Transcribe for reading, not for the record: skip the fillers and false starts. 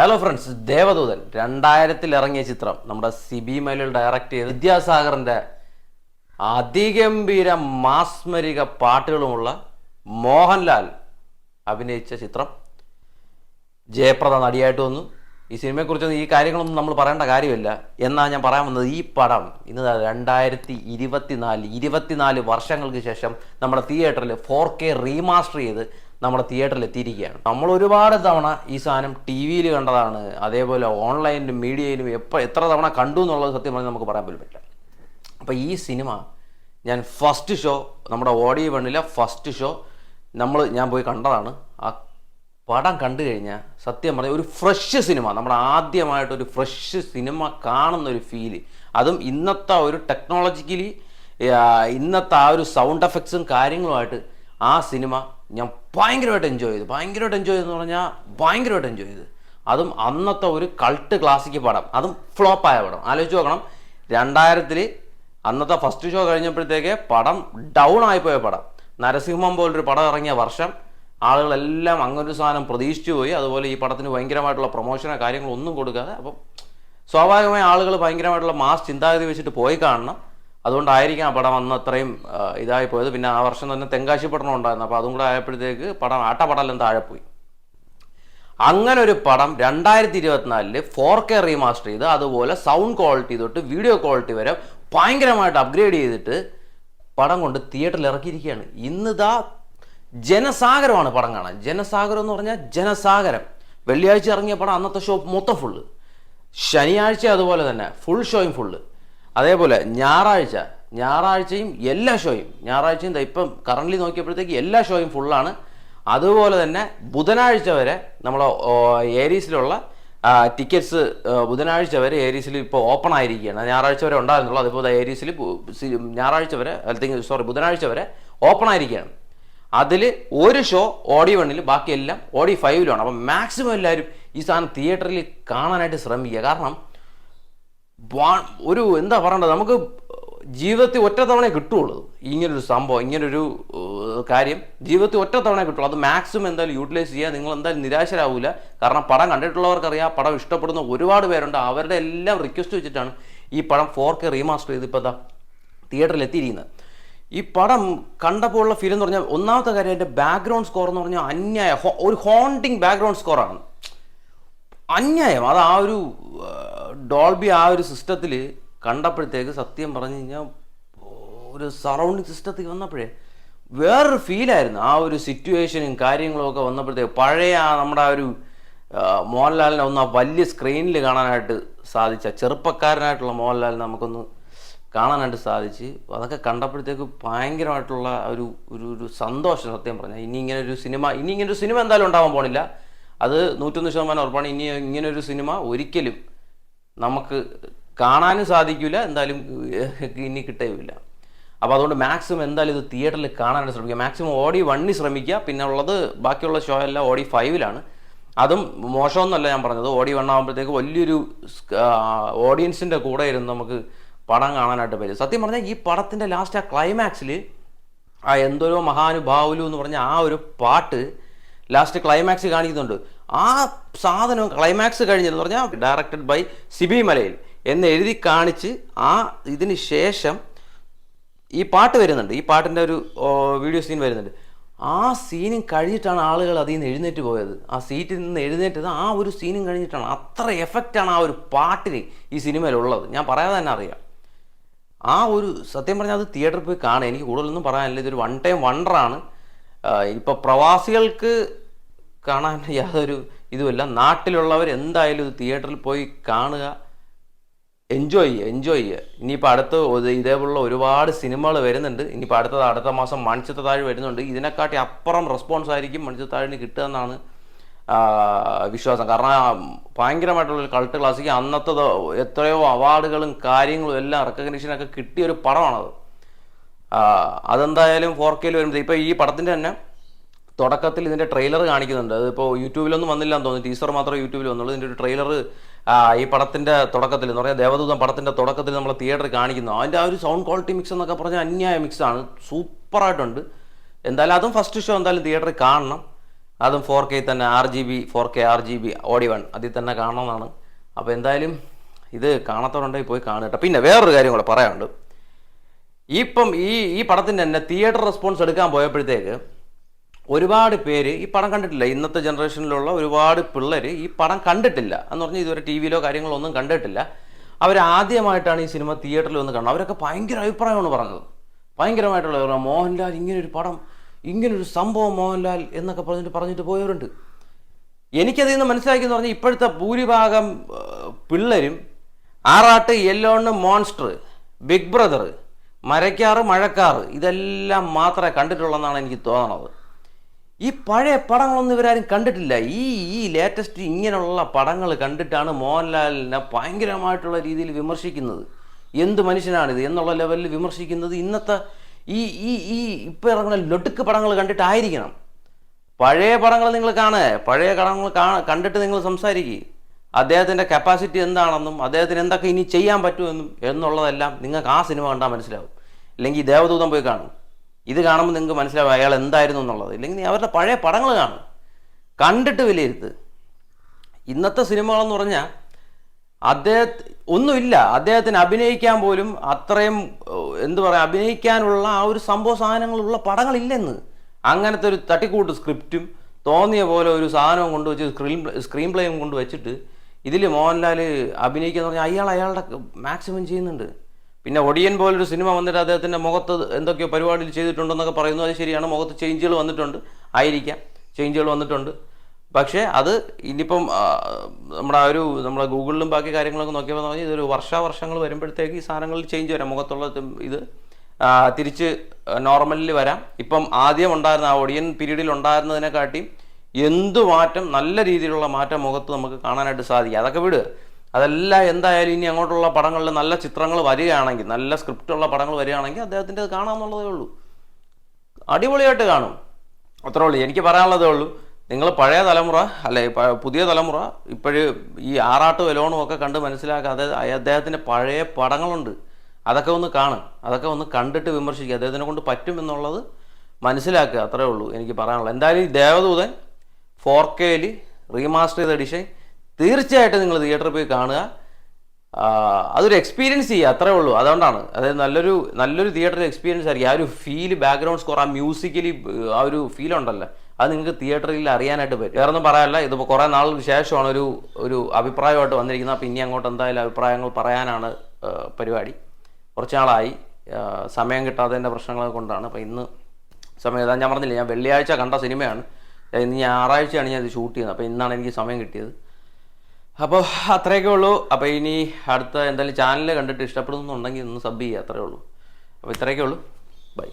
Hello friends, Devadoothan 2000 ഇറങ്ങിയ ചിത്രം നമ്മുടെ സിബി മലയിൽ ഡയറക്റ്റ് ചെയ്ത് വിദ്യാസാഗറിന്റെ അതിഗംഭീര മാസ്മരിക പാട്ടുകളുമുള്ള മോഹൻലാൽ അഭിനയിച്ച ചിത്രം ജയപ്രദ നടിയായിട്ട് വന്നു. ഈ സിനിമയെക്കുറിച്ചൊന്നും ഈ കാര്യങ്ങളൊന്നും നമ്മൾ പറയേണ്ട കാര്യമില്ല. എന്നാൽ ഞാൻ പറയാൻ വന്നത്, ഈ പടം ഇന്ന് 2024 വർഷങ്ങൾക്ക് ശേഷം നമ്മുടെ തിയേറ്ററിൽ 4K റീമാസ്റ്റർ ചെയ്ത് നമ്മുടെ തിയേറ്ററിൽ എത്തിയിരിക്കുകയാണ്. നമ്മൾ ഒരുപാട് തവണ ഈ സാധനം ടി വിയിൽ കണ്ടതാണ്, അതേപോലെ ഓൺലൈനിലും മീഡിയയിലും എത്ര തവണ കണ്ടു എന്നുള്ളത് സത്യം പറഞ്ഞാൽ നമുക്ക് പറയാൻ പോലും പറ്റില്ല. അപ്പോൾ ഈ സിനിമ ഞാൻ ഫസ്റ്റ് ഷോ, നമ്മുടെ ഓഡിയോ വണ്ണിലെ ഫസ്റ്റ് ഷോ ഞാൻ പോയി കണ്ടതാണ്. ആ പടം കണ്ടു കഴിഞ്ഞാൽ സത്യം പറഞ്ഞാൽ ഒരു ഫ്രഷ് സിനിമ, നമ്മുടെ ആദ്യമായിട്ടൊരു ഫ്രഷ് സിനിമ കാണുന്നൊരു ഫീല്, അതും ഇന്നത്തെ ഒരു ടെക്നോളജിക്കലി ഇന്നത്തെ ആ ഒരു സൗണ്ട് എഫക്ട്സും കാര്യങ്ങളുമായിട്ട് ആ സിനിമ ഞാൻ ഭയങ്കരമായിട്ട് എൻജോയ് ചെയ്തു എന്ന് പറഞ്ഞാൽ ഭയങ്കരമായിട്ട് എൻജോയ് ചെയ്തു. അതും അന്നത്തെ ഒരു കൾട്ട് ക്ലാസിക് പടം, അതും ഫ്ലോപ്പായ പടം. ആലോചിച്ച് നോക്കണം, 2000 അന്നത്തെ ഫസ്റ്റ് ഷോ കഴിഞ്ഞപ്പോഴത്തേക്ക് പടം ഡൗൺ ആയിപ്പോയ പടം. നരസിംഹം പോലൊരു പടം ഇറങ്ങിയ വർഷം ആളുകളെല്ലാം അങ്ങനൊരു സാധനം പ്രതീക്ഷിച്ചു പോയി. അതുപോലെ ഈ പടത്തിന് ഭയങ്കരമായിട്ടുള്ള പ്രൊമോഷനോ കാര്യങ്ങളോ ഒന്നും കൊടുക്കാതെ, അപ്പം സ്വാഭാവികമായി ആളുകൾ ഭയങ്കരമായിട്ടുള്ള മാസ് ചിന്താഗതി വെച്ചിട്ട് പോയി കാണണം. അതുകൊണ്ടായിരിക്കും ആ പടം അന്ന് അത്രയും ഇതായി പോയത്. പിന്നെ ആ വർഷം തന്നെ തെങ്കാശി പടം ഉണ്ടായിരുന്നു, അപ്പോൾ അതും കൂടെ ആയപ്പോഴത്തേക്ക് പടം ആട്ടപ്പടമെല്ലാം താഴെ പോയി. അങ്ങനെ ഒരു പടം 2024 4K റീമാസ്റ്റർ ചെയ്ത്, അതുപോലെ സൗണ്ട് ക്വാളിറ്റി തൊട്ട് വീഡിയോ ക്വാളിറ്റി വരെ ഭയങ്കരമായിട്ട് അപ്ഗ്രേഡ് ചെയ്തിട്ട് പടം കൊണ്ട് തിയേറ്ററിൽ ഇറക്കിയിരിക്കുകയാണ്. ഇന്നിതാ ജനസാഗരമാണ് പടം കാണാൻ. ജനസാഗരം എന്ന് പറഞ്ഞാൽ ജനസാഗരം. വെള്ളിയാഴ്ച ഇറങ്ങിയ പടം അന്നത്തെ ഷോ മൊത്തം ഫുള്ള്, ശനിയാഴ്ച അതുപോലെ തന്നെ ഫുൾ ഷോയും ഫുള്ള്, അതേപോലെ ഞായറാഴ്ചയും എല്ലാ ഷോയും, ഞായറാഴ്ചയും ഇപ്പം കറൻ്റ്ലി നോക്കിയപ്പോഴത്തേക്ക് എല്ലാ ഷോയും ഫുള്ളാണ്. അതുപോലെ തന്നെ ബുധനാഴ്ച വരെ നമ്മൾ ഏരീസിലുള്ള ടിക്കറ്റ്സ് ബുധനാഴ്ച വരെ ഏരീസിൽ ഇപ്പോൾ ഓപ്പൺ ആയിരിക്കുകയാണ്. ഞായറാഴ്ച വരെ ഉണ്ടായിരുന്നുള്ളൂ, അതിപ്പോൾ ഏരീസിൽ ബുധനാഴ്ച വരെ ഓപ്പൺ ആയിരിക്കുകയാണ്. അതിൽ ഒരു ഷോ ഓഡിയോ 1-ൽ, ബാക്കിയെല്ലാം ഓഡിയോ 5-ലാണ്. അപ്പം മാക്സിമം എല്ലാവരും ഈ സാധനം തിയേറ്ററിൽ കാണാനായിട്ട് ശ്രമിക്കുക. കാരണം ഒരു എന്താ പറയേണ്ടത്, നമുക്ക് ജീവിതത്തിൽ ഒറ്റ തവണ കിട്ടുള്ളൂ ഇങ്ങനൊരു സംഭവം, ഇങ്ങനൊരു കാര്യം ജീവിതത്തിൽ ഒറ്റ തവണ കിട്ടുള്ളൂ. അത് മാക്സിമം എന്തായാലും യൂട്ടിലൈസ് ചെയ്യുക. നിങ്ങൾ എന്തായാലും നിരാശരാവില്ല. കാരണം പടം കണ്ടിട്ടുള്ളവർക്കറിയാം, പടം ഇഷ്ടപ്പെടുന്ന ഒരുപാട് പേരുണ്ട്. അവരുടെ എല്ലാം റിക്വസ്റ്റ് വെച്ചിട്ടാണ് ഈ പടം 4K റീമാസ്റ്റർ ചെയ്ത് ഇപ്പോൾ തിയേറ്ററിൽ എത്തിയിരിക്കുന്നത്. ഈ പടം കണ്ടപ്പോൾ ഉള്ള ഫീൽ എന്ന് പറഞ്ഞാൽ, ഒന്നാമത്തെ കാര്യം അതിൻ്റെ ബാക്ക്ഗ്രൗണ്ട് സ്കോർ എന്ന് പറഞ്ഞാൽ ഒരു ഹോണ്ടിങ് ബാക്ക്ഗ്രൗണ്ട് സ്കോറാണ്. അന്യായം. അത് ആ ഒരു ഡോൾബി ആ ഒരു സിസ്റ്റത്തിൽ കണ്ടപ്പോഴത്തേക്ക് സത്യം പറഞ്ഞു കഴിഞ്ഞാൽ, ഒരു സറൗണ്ടിങ് സിസ്റ്റത്തിൽ വന്നപ്പോഴേ വേറൊരു ഫീലായിരുന്നു. ആ ഒരു സിറ്റുവേഷനും കാര്യങ്ങളും ഒക്കെ വന്നപ്പോഴത്തേക്ക് പഴയ നമ്മുടെ ആ ഒരു മോഹൻലാലിനെ ഒന്ന് ആ വലിയ സ്ക്രീനിൽ കാണാനായിട്ട് സാധിച്ച, ചെറുപ്പക്കാരനായിട്ടുള്ള മോഹൻലാലിനെ നമുക്കൊന്ന് കാണാനായിട്ട് സാധിച്ച്, അതൊക്കെ കണ്ടപ്പോഴത്തേക്ക് ഭയങ്കരമായിട്ടുള്ള ഒരു സന്തോഷം. സത്യം പറഞ്ഞാൽ ഇനി ഇങ്ങനൊരു സിനിമ എന്തായാലും ഉണ്ടാവാൻ പോണില്ല, അത് 101% ഉറപ്പാണ്. ഇങ്ങനൊരു സിനിമ ഒരിക്കലും നമുക്ക് കാണാനും സാധിക്കില്ല, എന്തായാലും ഇനി കിട്ടുകയില്ല. അപ്പോൾ അതുകൊണ്ട് മാക്സിമം എന്തായാലും ഇത് തിയേറ്ററിൽ കാണാനായിട്ട് ശ്രമിക്കുക. മാക്സിമം ഓഡിയോ 1 ശ്രമിക്കുക. പിന്നെ ഉള്ളത് ബാക്കിയുള്ള ഷോ എല്ലാം ഓഡിയോ 5-ലാണ്. അതും മോശമൊന്നുമല്ല ഞാൻ പറഞ്ഞത്. ഓഡിയോ 1 ആകുമ്പോഴത്തേക്ക് വലിയൊരു ഓഡിയൻസിൻ്റെ കൂടെ ഇരുന്ന് നമുക്ക് പടം കാണാനായിട്ട് പറ്റും. സത്യം പറഞ്ഞാൽ ഈ പടത്തിൻ്റെ ലാസ്റ്റ് ആ ക്ലൈമാക്സിൽ ആ എന്തോരോ മഹാനുഭാവുലു എന്ന് പറഞ്ഞ ആ ഒരു പാട്ട് ലാസ്റ്റ് ക്ലൈമാക്സ് കാണിക്കുന്നുണ്ട്. ആ സാധനം ക്ലൈമാക്സ് കഴിഞ്ഞെന്ന് പറഞ്ഞാൽ ഡയറക്റ്റഡ് ബൈ സിബി മലയിൽ എന്ന് എഴുതി കാണിച്ച് ഇതിന് ശേഷം ഈ പാട്ട് വരുന്നുണ്ട്. ഈ പാട്ടിൻ്റെ ഒരു വീഡിയോ സീൻ വരുന്നുണ്ട്. ആ സീനും കഴിഞ്ഞിട്ടാണ് ആളുകൾ അതിൽ നിന്ന് എഴുന്നേറ്റ് പോയത്. ആ സീറ്റിൽ നിന്ന് എഴുന്നേറ്റത് ആ ഒരു സീനും കഴിഞ്ഞിട്ടാണ്. അത്ര എഫക്റ്റാണ് ആ ഒരു പാട്ടിന് ഈ സിനിമയിലുള്ളത്. ഞാൻ പറയാതെ തന്നെ അറിയാം. ആ ഒരു സത്യം പറഞ്ഞാൽ അത് തിയേറ്ററിൽ പോയി കാണുക. എനിക്ക് കൂടുതലൊന്നും പറയാനില്ല. ഇതൊരു വൺ ടൈം വണ്ടറാണ്. ഇപ്പോൾ പ്രവാസികൾക്ക് കാണാൻ യാതൊരു ഇതുമില്ല. നാട്ടിലുള്ളവർ എന്തായാലും ഇത് തിയേറ്ററിൽ പോയി കാണുക, എൻജോയ് ചെയ്യുക. ഇനിയിപ്പോൾ അടുത്ത് ഇതേപോലുള്ള ഒരുപാട് സിനിമകൾ വരുന്നുണ്ട്. ഇനിയിപ്പോൾ അടുത്ത മാസം മണിച്ചിത്രത്താഴ് വരുന്നുണ്ട്. ഇതിനെക്കാട്ടി അപ്പുറം റെസ്പോൺസ് ആയിരിക്കും മണിച്ചിത്രത്താഴിന് കിട്ടുക എന്നാണ് വിശ്വാസം. കാരണം ഭയങ്കരമായിട്ടുള്ളൊരു കൾട്ട് ക്ലാസിക്ക്, അന്നത്തെ എത്രയോ അവാർഡുകളും കാര്യങ്ങളും എല്ലാം റെക്കഗ്നീഷനൊക്കെ കിട്ടിയൊരു പടമാണത്. അതെന്തായാലും 4Kയിൽ വരുമ്പോൾ ഇപ്പോൾ ഈ പടത്തിൻ്റെ തന്നെ തുടക്കത്തിൽ ഇതിൻ്റെ ട്രെയിലർ കാണിക്കുന്നുണ്ട്. അതിപ്പോൾ യൂട്യൂബിലൊന്നും വന്നില്ല എന്ന് തോന്നുന്നു, ടീസർ മാത്രമേ യൂട്യൂബിൽ വന്നുള്ളൂ. ഇതിൻ്റെ ഒരു ട്രെയിലർ ഈ പടത്തിൻ്റെ തുടക്കത്തിൽ എന്ന് പറഞ്ഞാൽ ദേവദൂതൻ പടത്തിൻ്റെ തുടക്കത്തിൽ നമ്മൾ തിയേറ്ററിൽ കാണിക്കുന്നു. അതിൻ്റെ ആ ഒരു സൗണ്ട് ക്വാളിറ്റി മിക്സ് എന്നൊക്കെ പറഞ്ഞാൽ അന്യായ മിക്സാണ്, സൂപ്പറായിട്ടുണ്ട്. എന്തായാലും അതും ഫസ്റ്റ് ഷോ എന്തായാലും തിയേറ്ററിൽ കാണണം. അതും 4K തന്നെ, RGB 4K RGB OD1 അതിൽ തന്നെ കാണണമെന്നാണ്. അപ്പോൾ എന്തായാലും ഇത് കാണാത്തവരുണ്ടെങ്കിൽ പോയി കാണുക. പിന്നെ വേറൊരു കാര്യം കൂടെ പറയാനുണ്ട്. ഇപ്പം ഈ പടത്തിൻ്റെ തന്നെ തിയേറ്റർ റെസ്പോൺസ് എടുക്കാൻ പോയപ്പോഴത്തേക്ക് ഒരുപാട് പേര് ഈ പടം കണ്ടിട്ടില്ല. ഇന്നത്തെ ജനറേഷനിലുള്ള ഒരുപാട് പിള്ളേർ ഈ പടം കണ്ടിട്ടില്ല എന്ന് പറഞ്ഞാൽ ഇതുവരെ TV യിലോ കാര്യങ്ങളോ ഒന്നും കണ്ടിട്ടില്ല. അവർ ആദ്യമായിട്ടാണ് ഈ സിനിമ തിയേറ്ററിൽ വന്ന് കാണുന്നത്. അവരൊക്കെ ഭയങ്കര അഭിപ്രായമാണ് പറഞ്ഞത്. ഭയങ്കരമായിട്ടുള്ള മോഹൻലാൽ ഇങ്ങനൊരു പടം, ഇങ്ങനൊരു സംഭവം മോഹൻലാൽ എന്നൊക്കെ പറഞ്ഞിട്ട് പോയവരുണ്ട്. എനിക്കതിൽ നിന്ന് മനസ്സിലാക്കിയെന്ന് പറഞ്ഞാൽ ഇപ്പോഴത്തെ ഭൂരിഭാഗം പിള്ളേരും ആറാട്ട്, യെല്ലോണ്, മോൺസ്റ്റർ, ബിഗ് ബ്രദർ, മരക്കാറ്, മഴക്കാറ് ഇതെല്ലാം മാത്രമേ കണ്ടിട്ടുള്ളതെന്നാണ് എനിക്ക് തോന്നണത്. ഈ പഴയ പടങ്ങളൊന്നും ഇവരാരും കണ്ടിട്ടില്ല. ഈ ലേറ്റസ്റ്റ് ഇങ്ങനെയുള്ള പടങ്ങൾ കണ്ടിട്ടാണ് മോഹൻലാലിനെ ഭയങ്കരമായിട്ടുള്ള രീതിയിൽ വിമർശിക്കുന്നത്. എന്ത് മനുഷ്യനാണിത് എന്നുള്ള ലെവലിൽ വിമർശിക്കുന്നത് ഇന്നത്തെ ഈ ഇപ്പോൾ ഇറങ്ങുന്ന ലൊടുക്ക് പടങ്ങൾ കണ്ടിട്ടായിരിക്കണം. പഴയ പടങ്ങൾ നിങ്ങൾ കാണുക, പഴയ പടങ്ങൾ കണ്ടിട്ട് നിങ്ങൾ സംസാരിക്കുക. അദ്ദേഹത്തിൻ്റെ കപ്പാസിറ്റി എന്താണെന്നും അദ്ദേഹത്തിന് എന്തൊക്കെ ഇനി ചെയ്യാൻ പറ്റുമെന്നും എന്നുള്ളതെല്ലാം നിങ്ങൾക്ക് ആ സിനിമ കണ്ടാൽ മനസ്സിലാവും. ഇല്ലെങ്കിൽ ദേവദൂതം പോയി കാണും. ഇത് കാണുമ്പോൾ നിങ്ങൾക്ക് മനസ്സിലാവും അയാൾ എന്തായിരുന്നു എന്നുള്ളത്. ഇല്ലെങ്കിൽ നീ അവരുടെ പഴയ പടങ്ങൾ കാണും, കണ്ടിട്ട് വിലയിരുത്ത്. ഇന്നത്തെ സിനിമകളെന്ന് പറഞ്ഞാൽ ഒന്നുമില്ല, അദ്ദേഹത്തിന് അഭിനയിക്കാൻ പോലും അത്രയും അഭിനയിക്കാനുള്ള ആ ഒരു സംഭവ സാധനങ്ങളുള്ള പടങ്ങളില്ലെന്ന്. അങ്ങനത്തെ ഒരു തട്ടിക്കൂട്ട് സ്ക്രിപ്റ്റും തോന്നിയ പോലെ ഒരു സാധനവും കൊണ്ടുവച്ച് സ്ക്രീൻ പ്ലേയും കൊണ്ട് വെച്ചിട്ട് ഇതിൽ മോഹൻലാൽ അഭിനയിക്കുക എന്ന് പറഞ്ഞാൽ അയാളുടെ മാക്സിമം ചെയ്യുന്നുണ്ട്. പിന്നെ ഒടിയൻ പോലൊരു സിനിമ വന്നിട്ട് അദ്ദേഹത്തിൻ്റെ മുഖത്ത് എന്തൊക്കെയോ പരിപാടിയിൽ ചെയ്തിട്ടുണ്ടെന്നൊക്കെ പറയുന്നു. അത് ശരിയാണ്, മുഖത്ത് ചേഞ്ചുകൾ വന്നിട്ടുണ്ട്, ആയിരിക്കാം ചേഞ്ചുകൾ വന്നിട്ടുണ്ട്. പക്ഷേ അത് ഇനിയിപ്പം നമ്മുടെ ഗൂഗിളിലും ബാക്കി കാര്യങ്ങളൊക്കെ നോക്കിയപ്പോൾ പറഞ്ഞാൽ ഇതൊരു വർഷങ്ങൾ വരുമ്പോഴത്തേക്ക് ഈ സാധനങ്ങളിൽ ചേഞ്ച് വരാം. മുഖത്തുള്ള ഇത് തിരിച്ച് നോർമലിൽ വരാം. ഇപ്പം ആദ്യം ഉണ്ടായിരുന്ന ആ ഒടിയൻ പീരീഡിൽ ഉണ്ടായിരുന്നതിനെക്കാട്ടി എന്തു മാറ്റം, നല്ല രീതിയിലുള്ള മാറ്റം മുഖത്ത് നമുക്ക് കാണാനായിട്ട് സാധിക്കും. അതൊക്കെ വിടുക. അതെല്ലാം എന്തായാലും ഇനി അങ്ങോട്ടുള്ള പടങ്ങളിൽ നല്ല ചിത്രങ്ങൾ വരികയാണെങ്കിൽ, നല്ല സ്ക്രിപ്റ്റുള്ള പടങ്ങൾ വരികയാണെങ്കിൽ അദ്ദേഹത്തിൻ്റെ അത് കാണാമെന്നുള്ളതേ ഉള്ളൂ. അടിപൊളിയായിട്ട് കാണും, അത്രേ ഉള്ളൂ. എനിക്ക് പറയാനുള്ളതേ ഉള്ളൂ. നിങ്ങൾ പഴയ തലമുറ അല്ലെ പുതിയ തലമുറ ഇപ്പോഴും ഈ ആറാട്ട് വെലോണും ഒക്കെ കണ്ട് മനസ്സിലാക്കാതെ അദ്ദേഹത്തിൻ്റെ പഴയ പടങ്ങളുണ്ട്, അതൊക്കെ ഒന്ന് കാണും. അതൊക്കെ ഒന്ന് കണ്ടിട്ട് വിമർശിക്കുക. അദ്ദേഹത്തിനെ കൊണ്ട് പറ്റും എന്നുള്ളത് മനസ്സിലാക്കുക, അത്രേ ഉള്ളൂ എനിക്ക് പറയാനുള്ളത്. എന്തായാലും ഈ ദേവദൂതൻ 4Kയിൽ റീമാസ്റ്റർ ചെയ്ത എഡിഷൻ തീർച്ചയായിട്ടും നിങ്ങൾ തിയേറ്ററിൽ പോയി കാണുക. അതൊരു എക്സ്പീരിയൻസ് ചെയ്യുക, അത്രേ ഉള്ളൂ. അതുകൊണ്ടാണ് അതായത് നല്ലൊരു തിയേറ്റർ എക്സ്പീരിയൻസ് ആയിരിക്കും. ആ ഒരു ഫീൽ, ബാക്ക്ഗ്രൗണ്ട് സ്കോർ, ആ മ്യൂസിക്കലി ആ ഒരു ഫീൽ ഉണ്ടല്ലോ, അത് നിങ്ങൾക്ക് തിയേറ്ററിൽ അറിയാനായിട്ട് പറ്റും. വേറൊന്നും പറയാനല്ല, ഇതിപ്പോൾ കുറേ നാളുകൾക്ക് ശേഷമാണ് ഒരു അഭിപ്രായമായിട്ട് വന്നിരിക്കുന്നത്. അപ്പോൾ ഇനി അങ്ങോട്ട് എന്തായാലും അഭിപ്രായങ്ങൾ പറയാനാണ് പരിപാടി. കുറച്ച് നാളായി സമയം കിട്ടാത്തതിൻ്റെ പ്രശ്നങ്ങളെ കൊണ്ടാണ്. അപ്പോൾ ഇന്ന് സമയം ഞാൻ പറഞ്ഞില്ല, ഞാൻ വെള്ളിയാഴ്ച കണ്ട സിനിമയാണ്, ഇന്ന് ഞായറാഴ്ചയാണ് ഞാൻ ഇത് ഷൂട്ട് ചെയ്യുന്നത്. അപ്പോൾ ഇന്നാണ് എനിക്ക് സമയം കിട്ടിയത്. അപ്പോൾ അത്രയൊക്കെ ഉള്ളൂ. അപ്പോൾ ഇനി അടുത്ത എന്തായാലും ചാനൽ കണ്ടിട്ട് ഇഷ്ടപ്പെടുന്നുണ്ടെങ്കിൽ ഒന്ന് സബ് ചെയ്യുക, അത്രയേ ഉള്ളൂ. അപ്പോൾ ഇത്രയൊക്കെ ഉള്ളൂ. ബൈ.